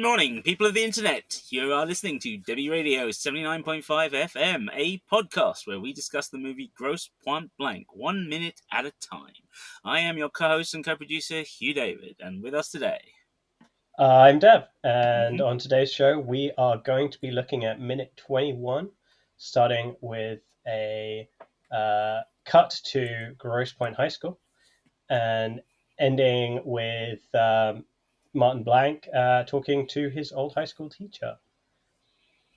morning, people of the internet. You are listening to Debi Radio 79.5 FM, a podcast where we discuss the movie Grosse Pointe Blank, 1 minute at a time. I am your co-host and co-producer, Hugh David, and with us today... I'm Deb, and on today's show, we are going to be looking at minute 21, starting with a cut to Grosse Pointe High School, and ending with Martin Blank talking to his old high school teacher.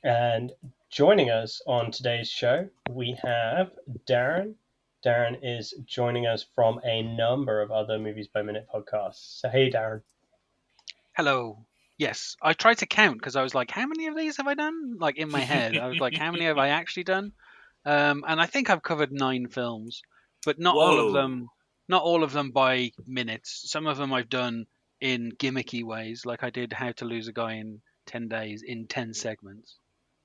And joining us on today's show, we have Darren. Darren is joining us from a number of other Movies by Minute podcasts. So, hey, Darren. Hello. Yes, I tried to count because I was like, how many of these have I done? Like in my head, I was like, how many have I actually done? And I think I've covered 9 films, but not all of them. Not all of them by minutes. Some of them I've done in gimmicky ways, like I did How to Lose a Guy in 10 Days in 10 segments,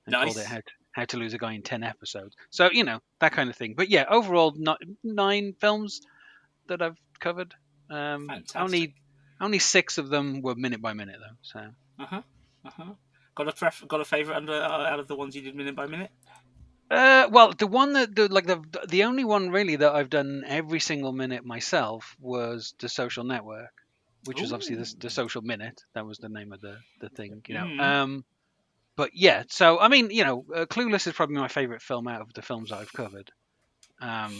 and called it How to Lose a Guy in 10 episodes. So that kind of thing. But yeah, overall, 9 films that I've covered. Fantastic. Only 6 of them were minute by minute though. So. Got a favourite out of the ones you did minute by minute? Well, the one the only one really that I've done every single minute myself was The Social Network, which was obviously the Social Minute. That was the name of the thing, But yeah, so I mean, Clueless is probably my favorite film out of the films that I've covered. Yeah,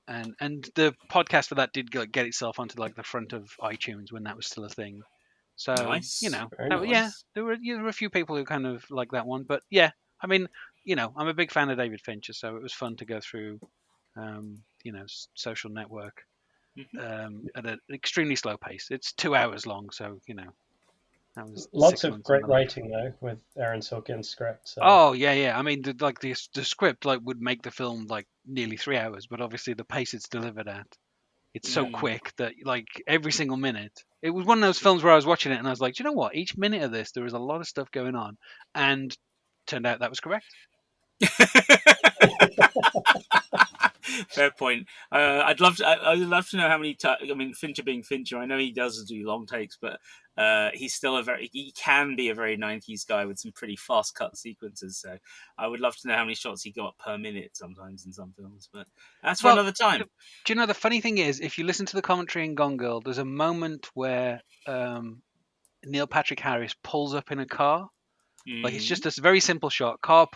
and the podcast for that did get itself onto like the front of iTunes when that was still a thing. So nice. Yeah, there were a few people who kind of like that one, but yeah, I mean, I'm a big fan of David Fincher, so it was fun to go through, Social Network, at an extremely slow pace. It's 2 hours long, so that was lots of great writing though with Aaron Sorkin's script. So. Oh yeah. I mean, the script would make the film like nearly 3 hours, but obviously the pace it's delivered at, it's so quick that like every single minute. It was one of those films where I was watching it and I was like, do you know what? Each minute of this, there is a lot of stuff going on, and turned out that was correct. Fair point. I'd love to know how many. I mean, Fincher being Fincher, I know he does do long takes, but he's still he can be a very 90s guy with some pretty fast cut sequences. So I would love to know how many shots he got per minute sometimes in some films. But that's for another time. Do you know the funny thing is, if you listen to the commentary in Gone Girl, there's a moment where Neil Patrick Harris pulls up in a car. Like it's just a very simple shot. Car,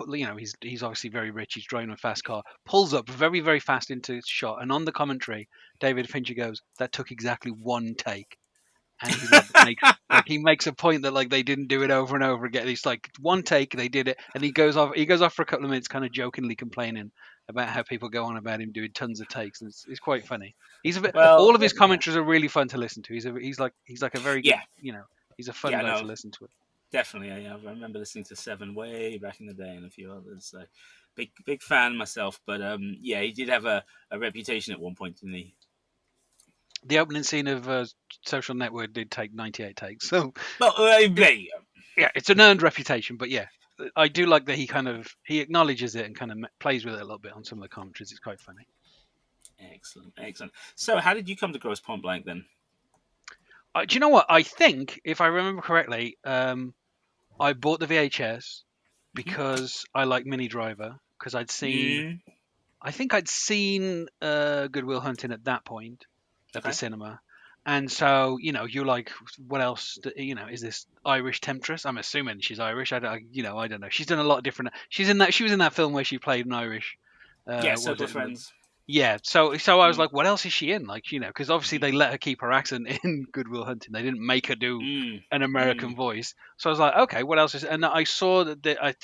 he's obviously very rich. He's driving a fast car. Pulls up very, very fast into his shot, and on the commentary, David Fincher goes, "That took exactly 1 take." And he makes a point that like they didn't do it over and over again. It's like 1 take, they did it, and he goes off for a couple of minutes, kind of jokingly complaining about how people go on about him doing tons of takes, and it's quite funny. All of his commentaries are really fun to listen to. He's like a very good, he's a fun guy to listen to. Definitely, I remember listening to Seven way back in the day and a few others. So big fan myself. But he did have a reputation at one point, didn't he? The opening scene of Social Network did take 98 takes. So yeah, it's an earned reputation. But yeah, I do like that he acknowledges it and kind of plays with it a little bit on some of the commentaries. It's quite funny. Excellent. So how did you come to Grosse Pointe Blank then? Do you know what? I think, if I remember correctly, I bought the VHS because I like Minnie Driver, because I'd seen, I think I'd seen Good Will Hunting at that point at the cinema, and so you're like, what else? Is this Irish Temptress? I'm assuming she's Irish. I don't know. She's done a lot of different. She was in that film where she played an Irish. Circle of Friends. Yeah, so I was like, what else is she in? Like, because obviously they let her keep her accent in Good Will Hunting. They didn't make her do an American voice. So I was like, okay, what else is? And I saw that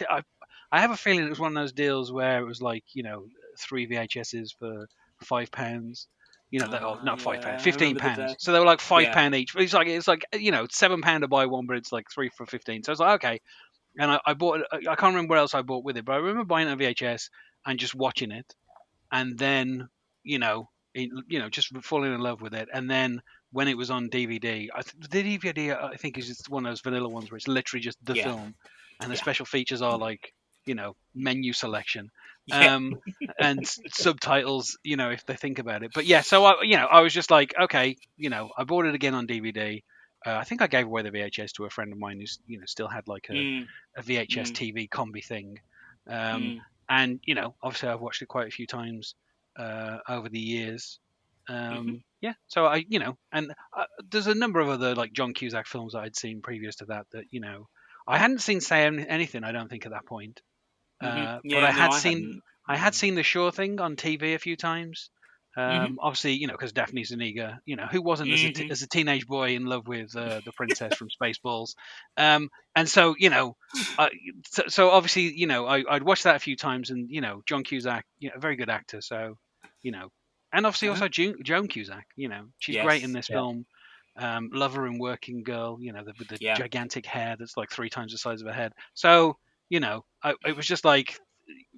I have a feeling it was one of those deals where it was like 3 VHSs for £5. Not £5, £15. So they were like £5 each. It's like £7 to buy one, but it's like 3 for 15. So I was like, okay. And I bought it. I can't remember what else I bought with it, but I remember buying a VHS and just watching it. And then, just falling in love with it. And then when it was on DVD, the DVD, I think, is just one of those vanilla ones where it's literally just the film. And the special features are like, menu selection and subtitles, if they think about it. But yeah, so I was just like, okay, I bought it again on DVD. I think I gave away the VHS to a friend of mine who's still had like a VHS TV combi thing, and obviously I've watched it quite a few times over the years. Yeah, so and there's a number of other like John Cusack films that I'd seen previous to that I hadn't seen Say Anything, I don't think, at that point. But Yeah, I no, had I seen hadn't. I had seen The Sure Thing on TV a few times. Obviously, because Daphne Zuniga, who wasn't as a teenage boy in love with the princess from Spaceballs, and so so obviously I'd watched that a few times, and John Cusack, a very good actor, so and obviously also Joan Cusack, she's great in Yes. this film. Love her in Working Girl, with the gigantic hair that's like 3 times the size of her head. So it was just like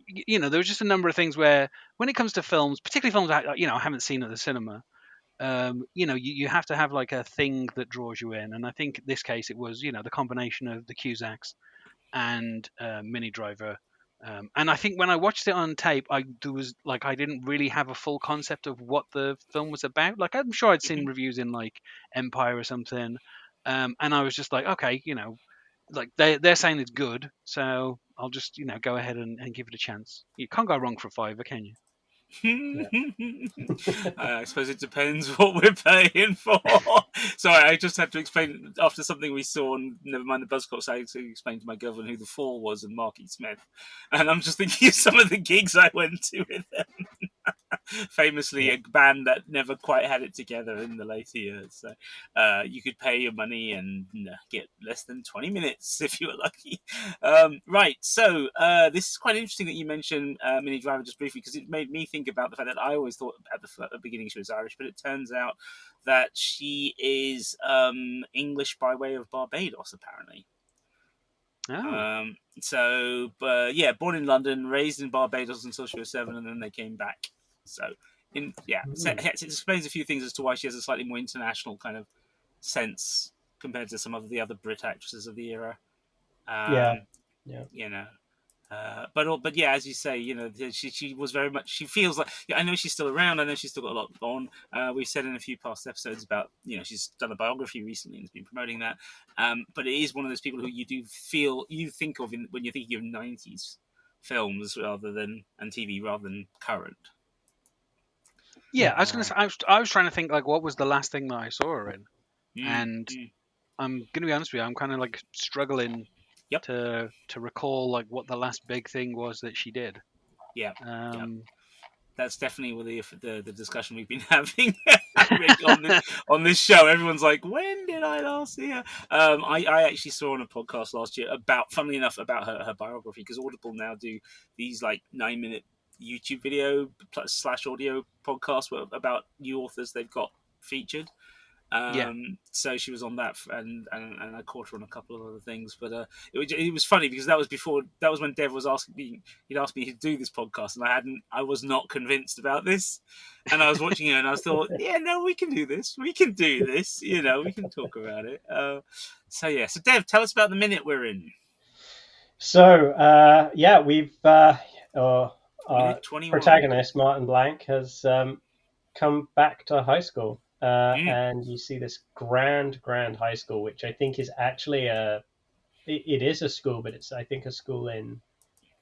there was just a number of things where when it comes to films, particularly films I haven't seen at the cinema, you have to have like a thing that draws you in, and I think in this case it was the combination of the Cusacks and Mini Driver. And I think when I watched it on tape, I didn't really have a full concept of what the film was about. Like I'm sure I'd seen reviews in like Empire or something, and I was just like, okay, like they're saying it's good, so I'll just go ahead and give it a chance. You can't go wrong for a fiver, can you? I suppose it depends what we're paying for. Sorry, I just had to explain after something we saw on Never Mind the Buzzcocks. I had to explain to my girlfriend who The Fall was and Marky Smith, and I'm just thinking of some of the gigs I went to with them. Famously, a band that never quite had it together in the later years. So you could pay your money and get less than 20 minutes if you were lucky. Right, so this is quite interesting that you mentioned Minnie Driver just briefly, because it made me think about the fact that I always thought at the beginning she was Irish, but it turns out that she is English by way of Barbados, apparently. Oh. Yeah, born in London, raised in Barbados until she was 7, and then they came back. So, it explains a few things as to why she has a slightly more international kind of sense compared to some of the other Brit actresses of the era. But yeah, as you say, she was very much. She feels like I know she's still around. I know she's still got a lot on. We've said in a few past episodes about she's done a biography recently and has been promoting that. But it is one of those people who you think of when you're thinking of '90s films and TV rather than current. Yeah, I was gonna say, I was trying to think like what was the last thing that I saw her in, and I'm gonna be honest with you, I'm kind of like struggling to recall like what the last big thing was that she did. Yeah. That's definitely the discussion we've been having Rick, on this show. Everyone's like, when did I last see her? I actually saw on a podcast last year funnily enough, about her biography, because Audible now do these like 9-minute YouTube video / audio podcasts about new authors they've got featured. So she was on that, and I caught her on a couple of other things. But it was funny because that was when Dev was asking me. He'd asked me to do this podcast, and I was not convinced about this. And I was watching her, and I thought, yeah, no, we can do this. We can do this. We can talk about it. So Dev, tell us about the minute we're in. So we've our protagonist Martin Blank has come back to high school. And you see this grand high school, which I think is actually it is a school, but it's I think a school in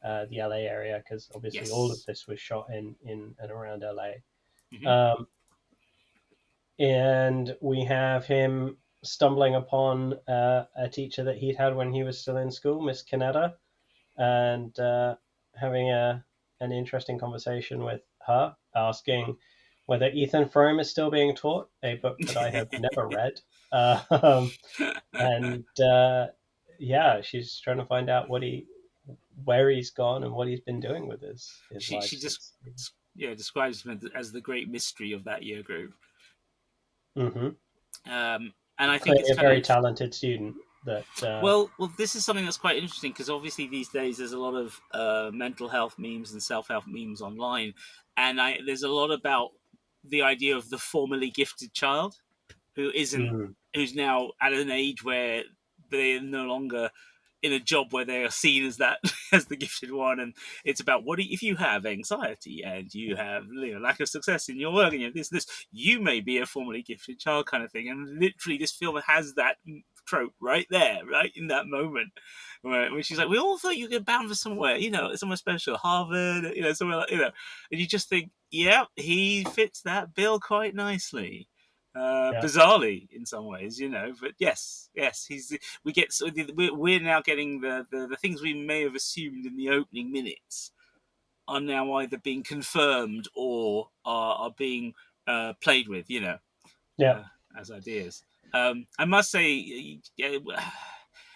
the LA area, because obviously all of this was shot in and around LA. And we have him stumbling upon a teacher that he'd had when he was still in school, Miss Kinetta, and having an interesting conversation with her, asking whether Ethan Frome is still being taught, a book that I have never read. She's trying to find out where he's gone and what he's been doing with his life. She just describes him as the great mystery of that year group. And I think it's a very talented student. Well, this is something that's quite interesting, because obviously these days there's a lot of mental health memes and self-help memes online, and there's a lot about the idea of the formerly gifted child who's now at an age where they're no longer in a job where they are seen as that as the gifted one, and it's about if you have anxiety and you have lack of success in your work and you have this, you may be a formerly gifted child kind of thing. And literally, this film has that trope right there, right in that moment, where she's like, "We all thought you were bound for somewhere, somewhere special, Harvard, somewhere like, and you just think, yeah, he fits that bill quite nicely." Bizarrely in some ways, but yes, we're now getting the things we may have assumed in the opening minutes are now either being confirmed or are being played with, as ideas. I must say,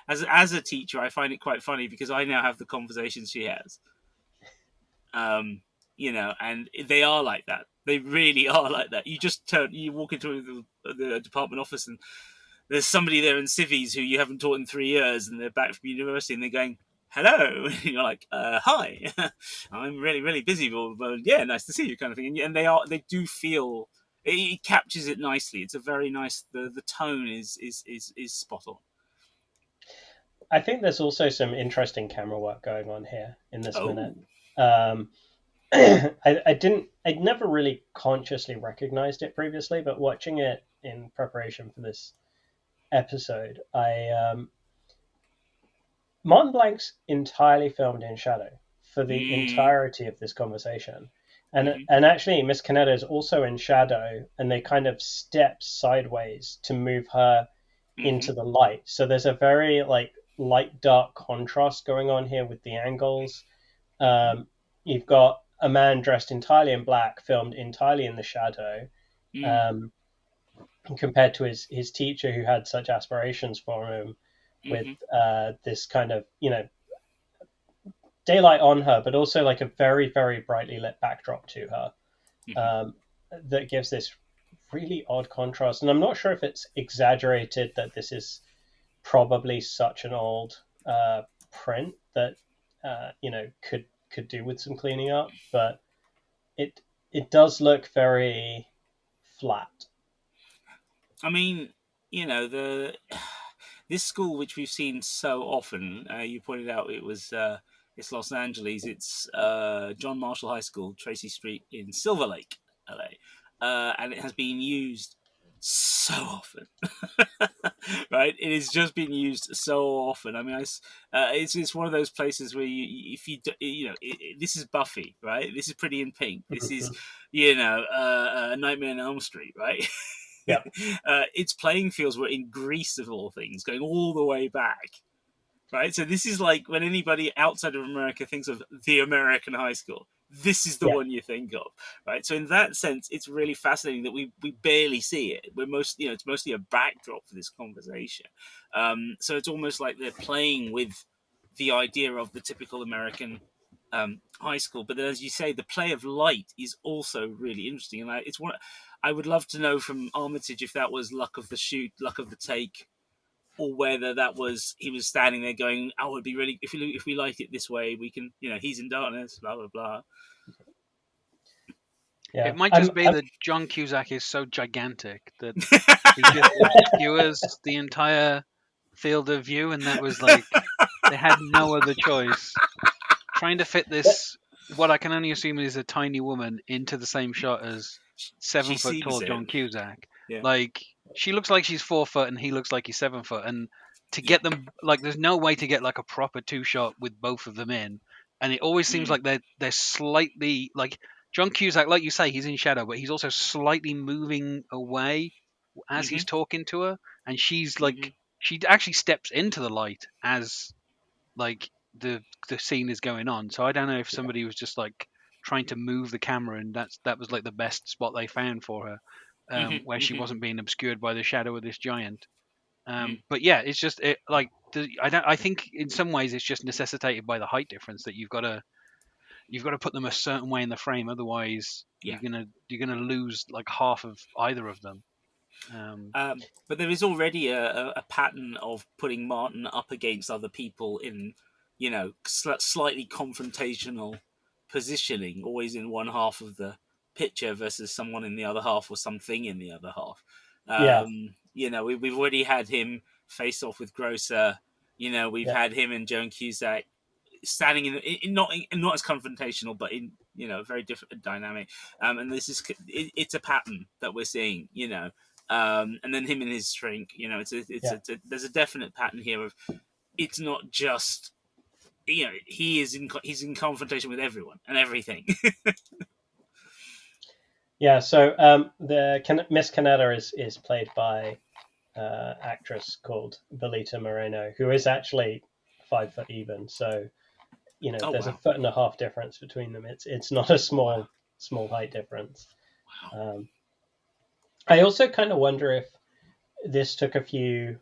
as a teacher, I find it quite funny because I now have the conversations she has. And they are like that. They really are like that. You walk into the department office and there's somebody there in civvies who you haven't taught in 3 years, and they're back from university and they're going, "Hello," and you're like, "Hi, I'm really, really busy, but yeah, nice to see you," kind of thing. And they do feel it captures it nicely. It's a very nice. The tone is spot on. I think there's also some interesting camera work going on here in this minute. I'd never really consciously recognized it previously, but watching it in preparation for this episode, Mont Blanc's entirely filmed in shadow for the entirety of this conversation. And actually, Miss Kinetta is also in shadow, and they kind of step sideways to move her into the light. So there's a very light-dark contrast going on here with the angles. You've got a man dressed entirely in black, filmed entirely in the shadow, compared to his teacher who had such aspirations for him, with this kind of, daylight on her, but also like a very, very brightly lit backdrop to her, that gives this really odd contrast. And I'm not sure if it's exaggerated that this is probably such an old print that could do with some cleaning up, but it does look very flat. I mean, this school, which we've seen so often, you pointed out it's Los Angeles. It's John Marshall High School, Tracy Street in Silver Lake, LA, and it has been used so often. Right, it has just been used so often. I mean, it's one of those places where this is Buffy, right? This is Pretty in Pink. This is Nightmare on Elm Street, right? Yeah. Its playing fields were in Greece, of all things, going all the way back, right? So this is like when anybody outside of America thinks of the American high school, this is the one you think of, right? So in that sense, it's really fascinating that we barely see it. It's mostly a backdrop for this conversation. So it's almost like they're playing with the idea of the typical American high school. But then, as you say, the play of light is also really interesting. And I would love to know from Armitage if that was luck of the shoot, luck of the take, or whether that was he was standing there going, "Oh, it'd be really if we light it this way, we can, he's in darkness, blah blah blah." Yeah. It might just be that John Cusack is so gigantic that he just obscures the entire field of view, and that was like they had no other choice. Trying to fit this, what I can only assume is a tiny woman, into the same shot as 7 foot tall John Cusack. Yeah. Like, she looks like she's 4 foot and he looks like he's 7 foot. And to get them, like, there's no way to get like a proper 2-shot with both of them in. And it always seems like they're slightly, like, John Cusack, like you say, he's in shadow, but he's also slightly moving away as he's talking to her. And she's like, she actually steps into the light as, like, the scene is going on. So I don't know if somebody was just like trying to move the camera, and that was like the best spot they found for her, where she wasn't being obscured by the shadow of this giant. But yeah, it's just I think in some ways it's just necessitated by the height difference, that you've got to put them a certain way in the frame, otherwise you're gonna lose like half of either of them. But there is already a pattern of putting Martin up against other people in, slightly confrontational positioning, always in one half of the picture versus someone in the other half or something in the other half. We've already had him face off with Grosse We've had him and Joan Cusack standing in not as confrontational, but in a very different dynamic. And this is it's a pattern that we're seeing. And then him and his shrink. There's a definite pattern here of it's not just he's in confrontation with everyone and everything. Yeah. So the Miss Kinetta is played by actress called Belita Moreno, who is actually 5 foot even. So there's a 1.5 foot difference between them. It's not a small height difference. Wow. I also kind of wonder if this took a few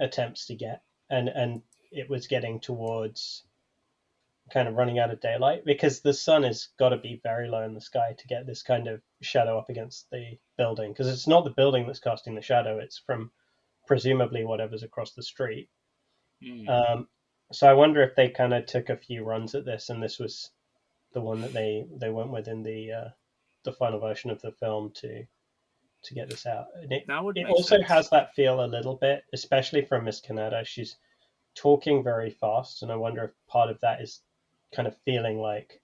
attempts to get, and it was getting towards kind of running out of daylight, because the sun has got to be very low in the sky to get this kind of shadow up against the building, because it's not the building that's casting the shadow, it's from presumably whatever's across the street. So I wonder if they kind of took a few runs at this, and this was the one that they went with in the final version of the film to get this out. And it also sense. has that feel a little bit, especially from Miss Kinetta. She's talking very fast, and I wonder if part of that is kind of feeling like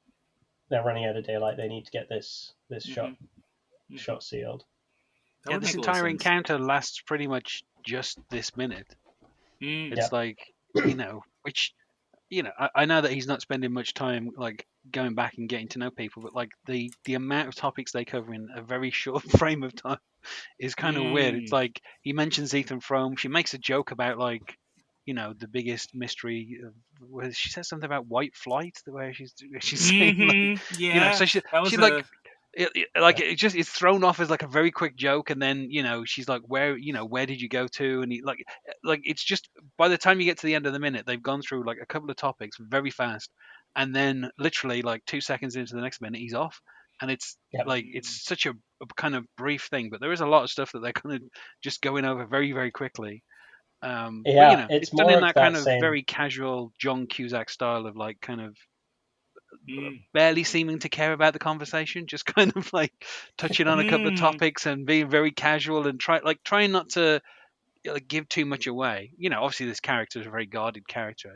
they're running out of daylight. They need to get this shot sealed. Yeah, this entire encounter lasts pretty much just this minute. It's like, which, I know that he's not spending much time like going back and getting to know people, but like the amount of topics they cover in a very short frame of time is kind of weird. It's like he mentions Ethan Frome. She makes a joke about like, the biggest mystery. Where she says something about white flight, the way she's saying, like, so she like. It's thrown off as like a very quick joke, and then she's like, where did you go to, and he like it's just, by the time you get to the end of the minute, they've gone through like a couple of topics very fast, and then literally like 2 seconds into the next minute he's off, and it's like it's such a kind of brief thing, but there is a lot of stuff that they're kind of just going over very, very quickly. But it's done in that kind of very casual John Cusack style of like kind of barely seeming to care about the conversation, just kind of like touching on a couple of topics and being very casual and trying not to give too much away. Obviously this character is a very guarded character.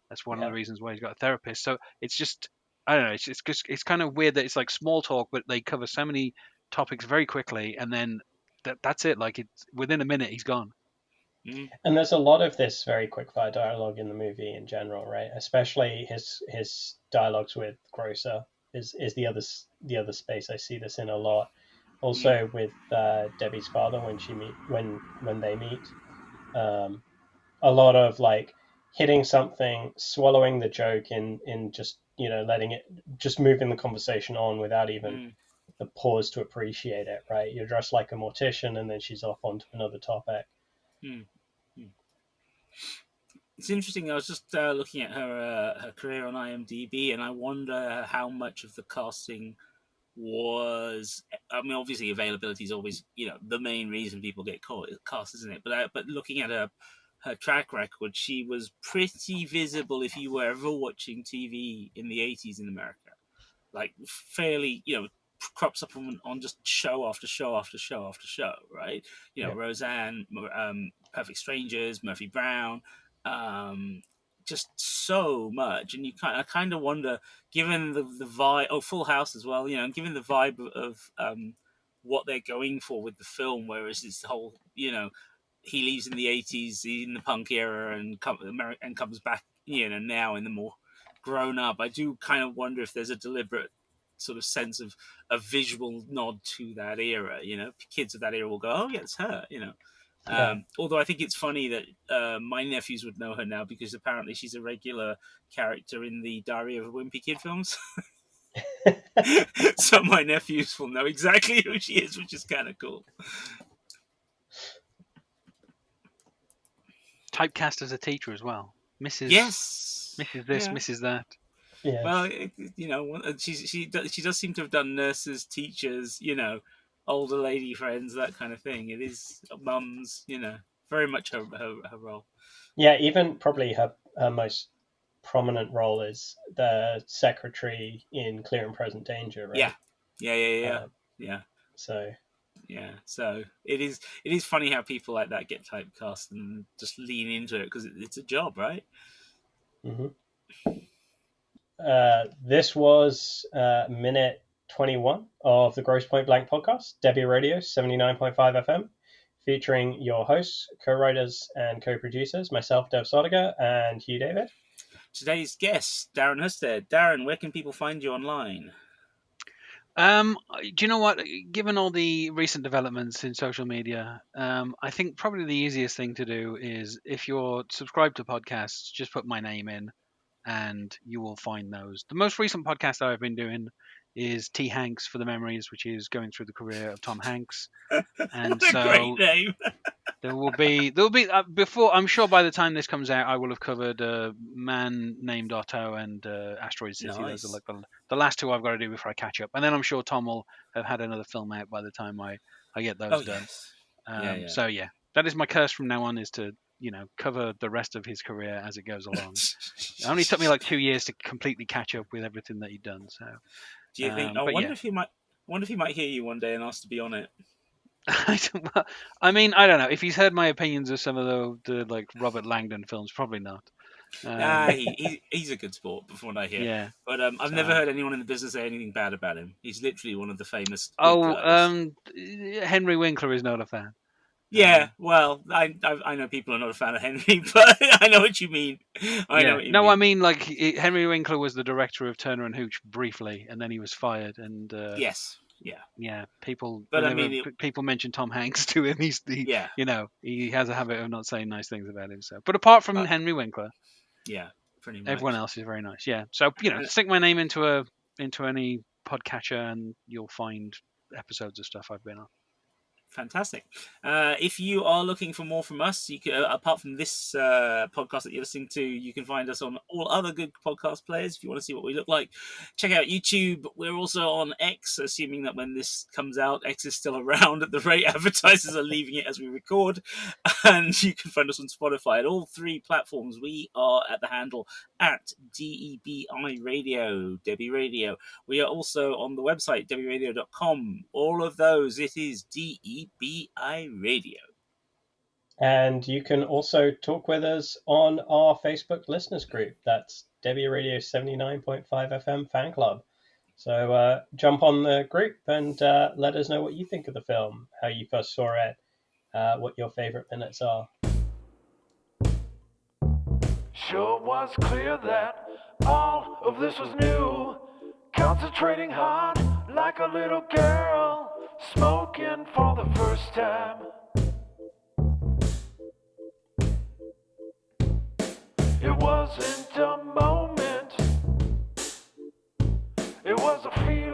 That's one of the reasons why he's got a therapist. So it's just, I don't know. It's kind of weird that it's like small talk, but they cover so many topics very quickly, and then that's it. Like it's within a minute he's gone. And there's a lot of this very quickfire dialogue in the movie in general, right? Especially his dialogues with Grosse is the other space I see this in a lot. Also with Debbie's father when they meet, a lot of like hitting something, swallowing the joke in just letting it, just moving the conversation on without even the pause to appreciate it, right? You're dressed like a mortician, and then she's off onto another topic. It's interesting. I was just looking at her career on IMDb, and I wonder how much of the casting was. I mean, obviously, availability is always the main reason people get cast, isn't it? But looking at her track record, she was pretty visible if you were ever watching TV in the 80s in America. Like fairly, crops up on just show after show after show after show, right? Roseanne, Perfect Strangers, Murphy Brown, just so much. And I kind of wonder, given the vibe, Full House as well, given the vibe of what they're going for with the film, whereas this whole, he leaves in the 80s, in the punk era, and comes back, now in the more grown up. I do kind of wonder if there's a deliberate sort of sense of a visual nod to that era. Kids of that era will go, oh yeah, it's her. Although I think it's funny that my nephews would know her now, because apparently she's a regular character in the Diary of a Wimpy Kid films. So my nephews will know exactly who she is, which is kind of cool. Typecast as a teacher as well. Mrs. this, Mrs. that. Yes. Well, she does seem to have done nurses, teachers, older lady friends, that kind of thing. It is mums, very much her role. Yeah, even probably her most prominent role is the secretary in Clear and Present Danger, right? Yeah. So Yeah, so it is funny how people like that get typecast and just lean into it because it's a job, right? Mm-hmm. This was minute 21 of the Grosse Pointe Blank podcast, Debi Radio 79.5 FM, featuring your hosts, co-writers, and co-producers, myself, Dev Sodiger, and Hugh David. Today's guest, Darren Husted. Darren, where can people find you online? Do you know what? Given all the recent developments in social media, I think probably the easiest thing to do is if you're subscribed to podcasts, just put my name in and you will find those. The most recent podcast that I've been doing is T. Hanks for the Memories, which is going through the career of Tom Hanks. And what a great name. There'll be before, I'm sure by the time this comes out, I will have covered Man Named Otto and Asteroid City. Nice. Those are like the last two I've got to do before I catch up, and then I'm sure Tom will have had another film out by the time I get those done. Yes. So yeah, that is my curse from now on, is to cover the rest of his career as it goes along. It only took me like 2 years to completely catch up with everything that he'd done. So do you think? I wonder if he might hear you one day and ask to be on it. I mean, I don't know. If he's heard my opinions of some of the like Robert Langdon films, probably not. He's a good sport, from what I hear. Yeah, but I've never heard anyone in the business say anything bad about him. He's literally one of the famous. Henry Winkler is not a fan. Yeah, well, I know people are not a fan of Henry, but I know what you mean. I mean, like Henry Winkler was the director of Turner and Hooch briefly, and then he was fired. And yes. Yeah, people. But people mention Tom Hanks to him. He has a habit of not saying nice things about him. So, but apart from Henry Winkler, pretty much everyone else is very nice. Yeah, so stick my name into any podcatcher, and you'll find episodes of stuff I've been on. Fantastic. If you are looking for more from us, you can, apart from this podcast that you're listening to, you can find us on all other good podcast players if you want to see what we look like. Check out YouTube. We're also on X, assuming that when this comes out, X is still around at the rate advertisers are leaving it as we record. And you can find us on Spotify. At all three platforms, we are at the handle at DEBI Radio, Debi Radio. We are also on the website, debiradio.com. All of those, it is DEBI Radio. And you can also talk with us on our Facebook listeners group. That's Debi Radio 79.5 FM Fan Club. So jump on the group and let us know what you think of the film, how you first saw it, what your favorite minutes are. Sure was clear that all of this was new. Concentrating hard like a little girl, smoking for the first time. It wasn't a moment, it was a feeling.